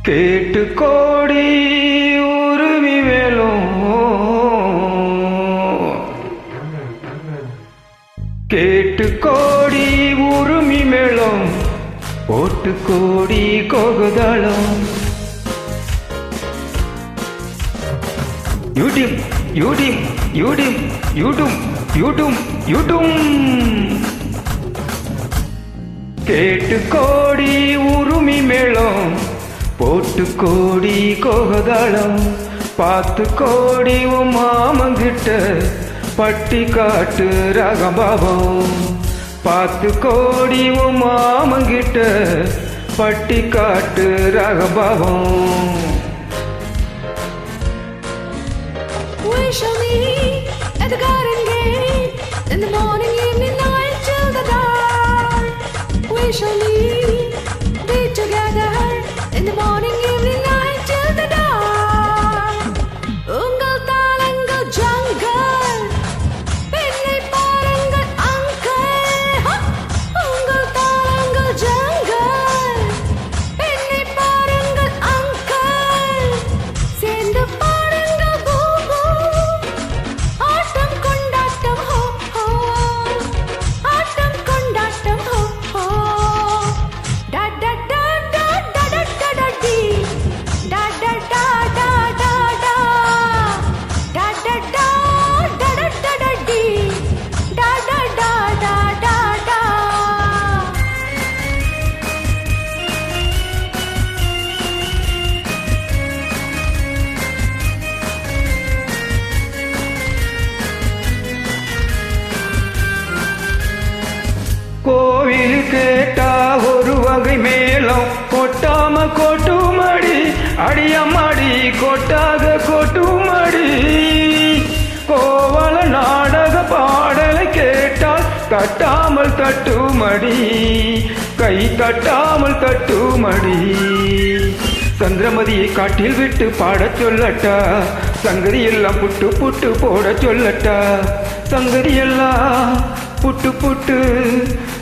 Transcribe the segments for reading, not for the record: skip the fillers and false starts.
கேட்டு கோடி உருவி வேலும் கேட்டு கோடி உருமி மேளம் போட்டு கோடி கோகுதளம் யூடிம் யூடிம் யூடிம் யூடும் யூடும் யூடும் கேட்டு கோடி உருமி மேளம் போட்டு கோடி கோகுதளம் பார்த்து கோடி உன் மாமங்கிட்ட பட்டி காட்டு ரகபாவம் பார்த்து கோடி உன் மாமங்கிட்ட பட்டி காட்டு ரகபாவம் Wish on me at the garden gate in the morning, evening, night till the dark. Wish on me be together in the morning, evening, night till the dark. Ungal talangal jungle, pennai paarangal uncle. Ungal talangal jungle, pennai paarangal uncle. Sendu paarangal boo boo, aatam kondaattam ho ho, aatam kondaattam ho ho. Da da da da da da da da dee, da da da da da da, da da da da da da da dee, da da da da da da. கோவில் கேட்டா ஒரு வகை மேளம் கொட்டாம கொட்டுமடி அடியம்மாடி கொட்டாத கொட்டுமடி கோவல நாடக பாடலை கேட்டால் தட்டாமல் தட்டுமடி கை தட்டாமல் தட்டுமடி சந்திரமதியை காட்டில் விட்டு பாடச் சொல்லட்டா சங்கதி எல்லாம் புட்டு புட்டு போட சொல்லட்டா சங்கதி எல்லாம் புட்டு புட்டு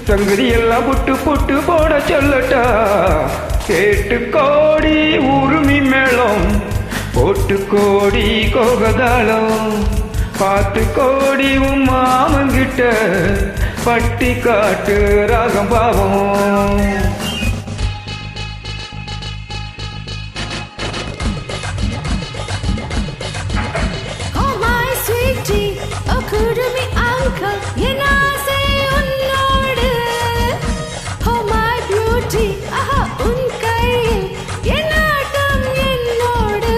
சங்கதி எல்லாம் புட்டு புட்டு போட சொல்லட்டா கேட்டு கோடி உருமி மேளம் போட்டு கோடி கோகதாளம் பார்த்து கோடி உன் மாமங்கிட்ட பட்டி காட்டு ராகம் பாவம் Oh my sweetie, oh kurumi uncle, என் ஆசை உன்னோடு. Oh my beauty, ஆஹா உன் கையில் என் ஆட்டம் என்னோடு.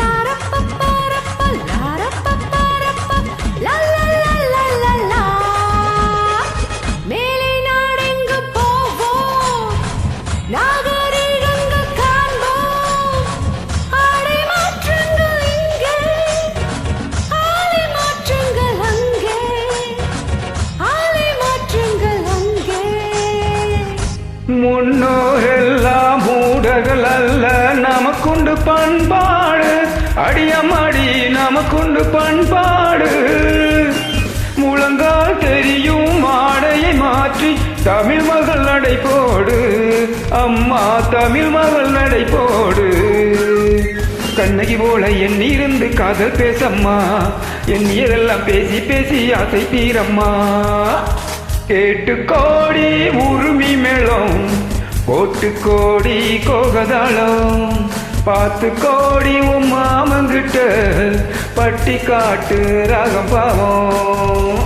லாரப்பப்பரப்ப, லாரப்பப்பரப்ப, லா லா லா லா லா லா. மேலை நாடெங்கும் போவோம், நாகரிகங்கள் காண்போம். ஆடை மாற்றங்கள் இங்கே, ஆலை மாற்றங்கள் அங்கே, ஆலை மாற்றங்கள் அங்கே. முன்னோரெல்லாம் மூடர்கள் அல்ல நமக்குண்டு பண்பாடு அடியம்மாடி நமக்குண்டு பண்பாடு முழங்கால் தெரியும் ஆடையை மாற்றி தமிழ் மகள் நடை போடு அம்மா தமிழ் மகள் நடை போடு கண்ணகி போல எண்ணிருந்து காதல் பேசம்மா எண்ணியதெல்லாம் பேசி பேசி ஆசை தீரம்மா கேட்டு கோடி உருமி மேளம் போட்டு கோடி கோகதாளம் பார்த்து கோடி உன் மாமங்கிட்ட பட்டி காட்டு ராகம் பாவம்